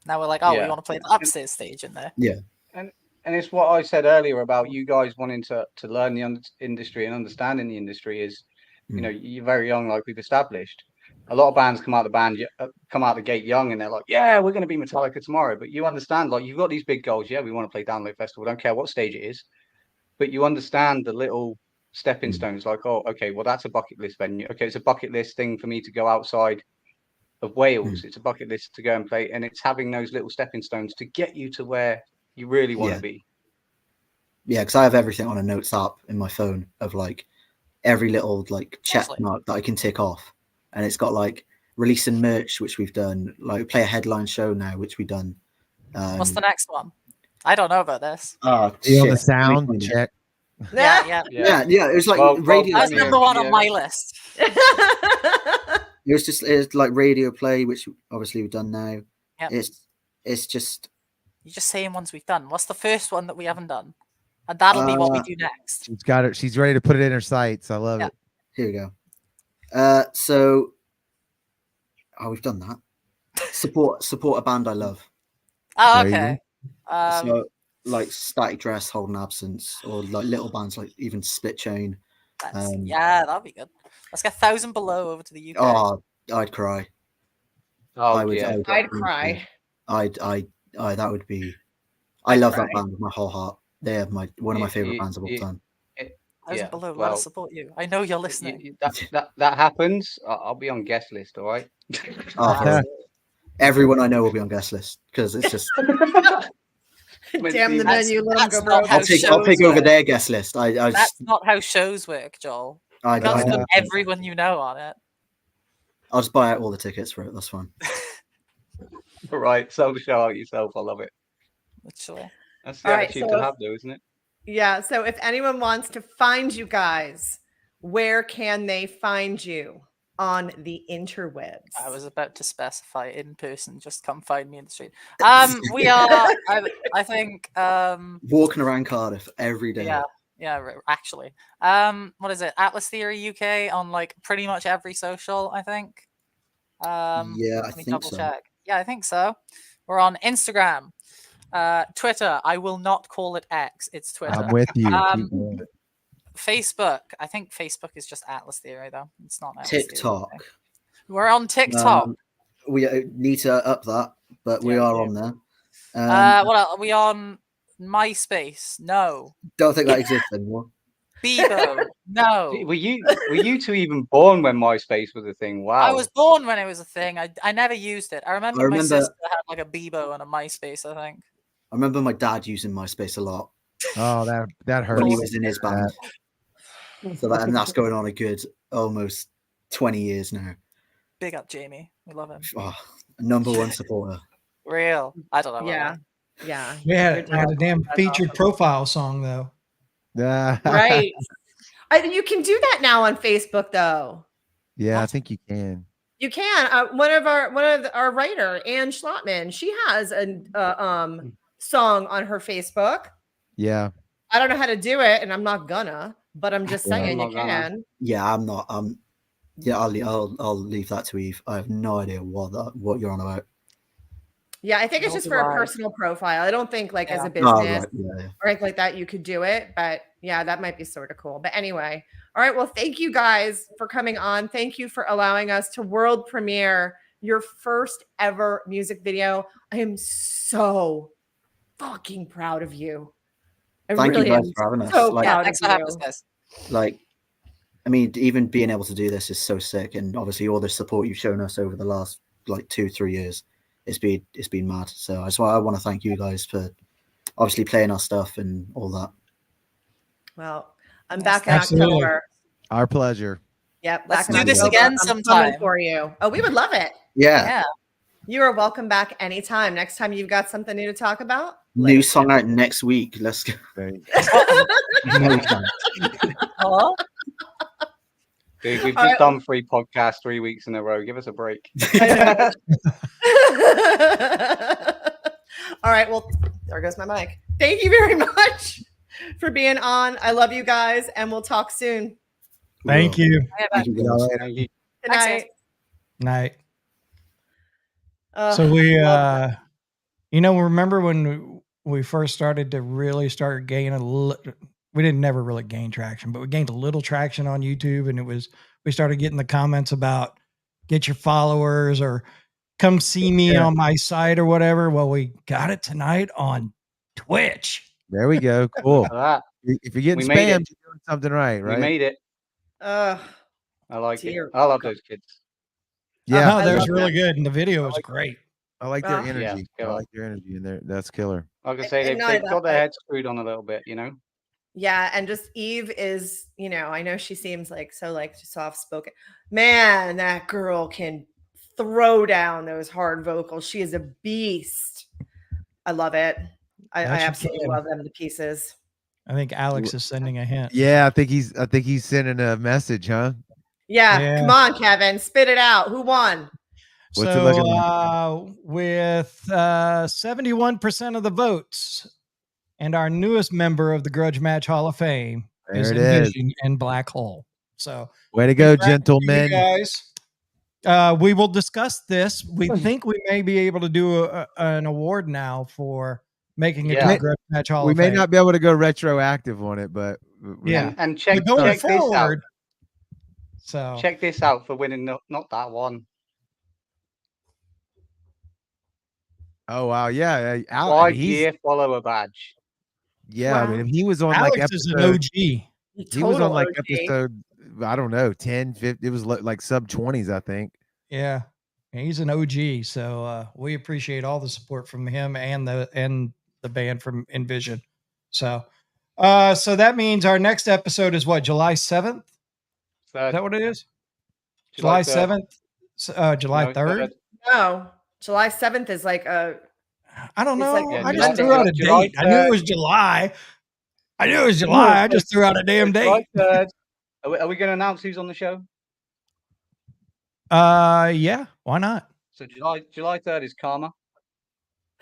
Now we're like, oh, we Yeah. want to play the upstairs stage in there. Yeah. And it's what I said earlier about you guys wanting to learn the industry and understanding the industry is, you know, you're very young, like we've established. A lot of bands come out the gate young, and they're like, yeah, we're going to be Metallica tomorrow. But you understand, like, you've got these big goals. Yeah, we want to play Download Festival. Don't care what stage it is. But you understand the little stepping stones, like, oh, okay, well, that's a bucket list venue. Okay, it's a bucket list thing for me to go outside of Wales. It's a bucket list to go and play. And it's having those little stepping stones to get you to where you really want to be. Yeah, because I have everything on a notes app in my phone of like every little like check mark that I can tick off, and it's got like releasing merch, which we've done, like play a headline show now, which we've done. What's the next one? I don't know about this. Be on the sound check. Yeah. It was like radio. That's number one on my list. It's like radio play, which obviously we've done now. Yep. It's just You're just saying ones we've done. What's the first one that we haven't done? And that'll be what we do next. She's got it. She's ready to put it in her sights. I love it. Here we go. So we've done that. Support a band I love. Oh, okay. So like Static Dress, Holding Absence, or like little bands like even Split Chain. Yeah, that'd be good. Let's get 1,000 Below over to the UK. Oh, I'd cry. Oh, I'd cry. That would be. I love that band with my whole heart. They're one of my favorite bands of all time. 1,000 Below, let us support you. I know you're listening. That happens. I'll be on guest list, all right? Everyone I know will be on guest list because it's just. Damn the menu, let them That's go not broke. how I'll take shows over work. their guest list. I That's just, not how shows work, Joel. I You can't know. put everyone you know on it. I'll just buy out all the tickets for it. That's fine. Right, sell the show out yourself. I love it. Literally. That's the All right, attitude so to have, though, isn't it? Yeah. So if anyone wants to find you guys, where can they find you on the interwebs? I was about to specify in person. Just come find me in the street. We are. I think. Walking around Cardiff every day. Yeah. Yeah. Actually. What is it? Atlas Theory UK on like pretty much every social. I think. Yeah, I Let me think double so. check. Yeah, I think so. We're on Instagram, Twitter. I will not call it X. It's Twitter. I'm with you. Um, Keep going. Facebook. I think Facebook is just Atlas Theory though. It's not Atlas Theory TikTok. UK. We're on TikTok. We need to up that, but we Yeah, are we on there. What else? Are we on MySpace? No. Don't think that exists anymore. Bebo? No. Were you two even born when MySpace was a thing? Wow. I was born when it was a thing. I never used it. I remember my remember- sister had like a Bebo and a MySpace, I think. I remember my dad using MySpace a lot Oh, that hurts. when he was in his band. And that's going on a good almost 20 years now. Big up Jamie. We love him. Oh, number one supporter. Real. I don't know. about Yeah. that. Yeah. We had Good a job. damn That's featured awesome. profile song though. Right. You can do that now on Facebook though. Yeah, I think you can. You can. One of our writer, Ann Schlottman, she has a song on her Facebook. Yeah. I don't know how to do it, and I'm not gonna, but I'm just Yeah. saying I'm you not gonna. can. Yeah, I'm not. Yeah, I'll leave that to Eve. I have no idea what you're on about. Yeah, I think it's Nor just do for a I. personal profile. I don't think like as Yeah. a business Oh, right. Yeah. or anything like that you could do it, but yeah, that might be sort of cool. But anyway, all right. Well, thank you guys for coming on. Thank you for allowing us to world premiere your first ever music video. I am so fucking proud of you. I Thank you really guys am for having us. so Like- Yeah, proud thanks of for having you. us, guys. Like, I mean, even being able to do this is so sick, and obviously all the support you've shown us over the last like 2-3 years, it's been mad. So that's why I want to thank you guys for obviously playing our stuff and all that. Well, I'm Yes, back in absolutely. October. Our pleasure. Yep. Let's back in do this October. again I'm sometime. coming for you. Oh, we would love it. Yeah, Yeah. You are welcome back anytime. Next time you've got something new to talk about. new song out next week. Let's go. Very- No time. Hello? Dude, we've All just right. done 3 podcasts 3 weeks in a row. Give us a break. All right. Well, there goes my mic. Thank you very much for being on. I love you guys, and we'll talk soon. Thank you. Thank you guys. Thank you. Good Thanks, night. Night. Ugh, So we love remember when we first started to really start gaining we didn't never really gain traction, but we gained a little traction on YouTube, and we started getting the comments about get your followers or come see me Yeah. on my site or whatever. Well, we got it tonight on Twitch. There we go. Cool. For that, If you're getting We made spammed, it. you're doing something right, we right? made it. Ugh. I like Dear it. I love God. those kids. Yeah. No, I that was love really good, and the video was like- great. I like their Ah. energy. Yeah, I killer. like their energy, and that's killer. Like I say, And they've not got that, their but- heads screwed on a little bit, you know? Yeah, and just Eve is, I know she seems like so like soft spoken. Man, that girl can throw down those hard vocals. She is a beast. I love it. I Yeah, she absolutely can. love them to pieces. I think Alex is sending a hint. Yeah, I think he's sending a message, huh? Yeah, Yeah. come on, Kevin, spit it out. Who won? What's it So looking like? with 71% of the votes, and our newest member of the Grudge Match Hall of Fame There is it is. Envision and Black Hole. So Way to go, congrats to you gentlemen. guys. We will discuss this. We think we may be able to do an award now for making it to Yeah. the Grudge Match Hall We of may Fame. not be able to go retroactive on it, but Yeah. And check, But going check this out. forward, so Check this out for winning not that one. Oh wow, yeah, Al, 5-year follower badge. yeah. I Wow. mean, he was on Alex like is an episode. OG. He was on like OG. episode. I don't know, 10, 50. It was like sub 20s, I think. Yeah. He's an OG, so we appreciate all the support from him and the band from Envision. So so that means our next episode is what, July 7th? Is that what it is? July 7th? July 3rd? No, July 7th is like a. I don't know. Like I just threw out a date. I knew it was July. I just threw out a damn date. July 3rd. Are we going to announce who's on the show? Yeah. Why not? So July 3rd is Karma.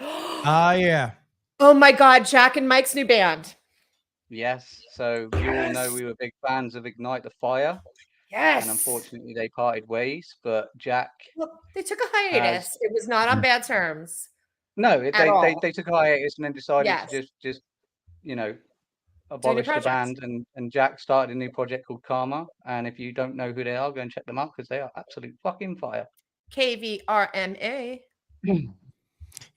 Yeah. Oh my God, Jack and Mike's new band. Yes. So you all know we were big fans of Ignite the Fire. Yes. And unfortunately, they parted ways. But Jack. Well, they took a hiatus. It was not on bad terms. No, they took a hiatus and then decided to just abolish the band. And Jack started a new project called Karma. And if you don't know who they are, go and check them out because they are absolute fucking fire. KVRMA.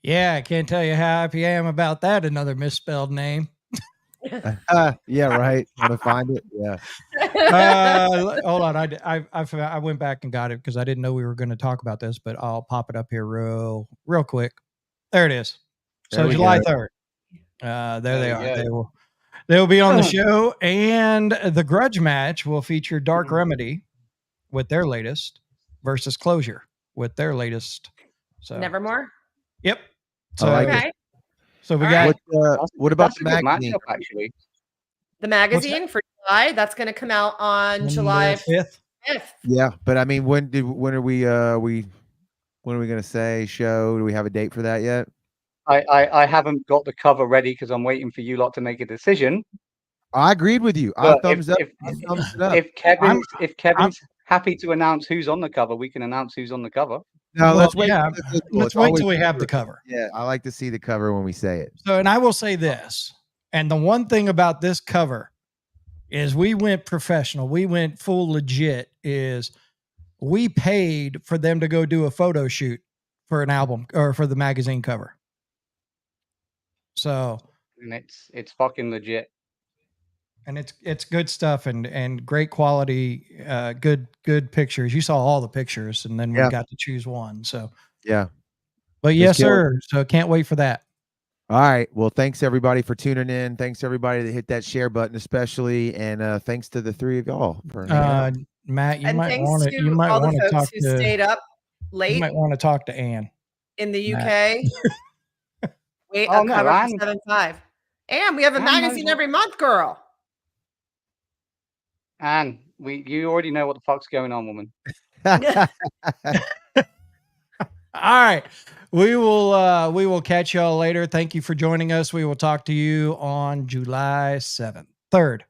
Yeah, I can't tell you how happy I am about that. Another misspelled name. Yeah, right. Want to find it? Yeah. Hold on. I went back and got it because I didn't know we were going to talk about this, but I'll pop it up here real quick. There it is. So July 3rd. There they are. They will be on the show, and the grudge match will feature Dark Remedy with their latest versus Closure with their latest. So Nevermore. Yep. So okay. So we got what about the magazine? Actually, the magazine for July that's going to come out on July 5th. Yeah, but I mean, when are we going to say show? Do we have a date for that yet? I haven't got the cover ready because I'm waiting for you lot to make a decision. I agreed with you. I thumbs up. If Kevin's happy to announce who's on the cover, we can announce who's on the cover. No, let's wait. Yeah, let's wait till we have the cover. Yeah, I like to see the cover when we say it. So, and I will say this, and the one thing about this cover is we went professional. We went full legit. Is we paid for them to go do a photo shoot for an album or for the magazine cover. So, and it's fucking legit. And it's good stuff and great quality, good pictures. You saw all the pictures, and then we got to choose one. So yeah, but yes, sir. So can't wait for that. All right. Well, thanks everybody for tuning in. Thanks everybody that hit that share button, especially, and thanks to the three of y'all. For Matt, you might want to talk who stayed up late. You might want to talk to Ann in the UK. Wait, I'll cover for 7.5. And we have a magazine every month, girl. And you already know what the fuck's going on, woman. All right. We will catch y'all later. Thank you for joining us. We will talk to you on July 7th. Third.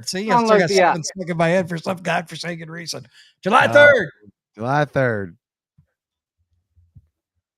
See, I still got something stuck in my head for some godforsaken reason. July 3rd. July 3rd.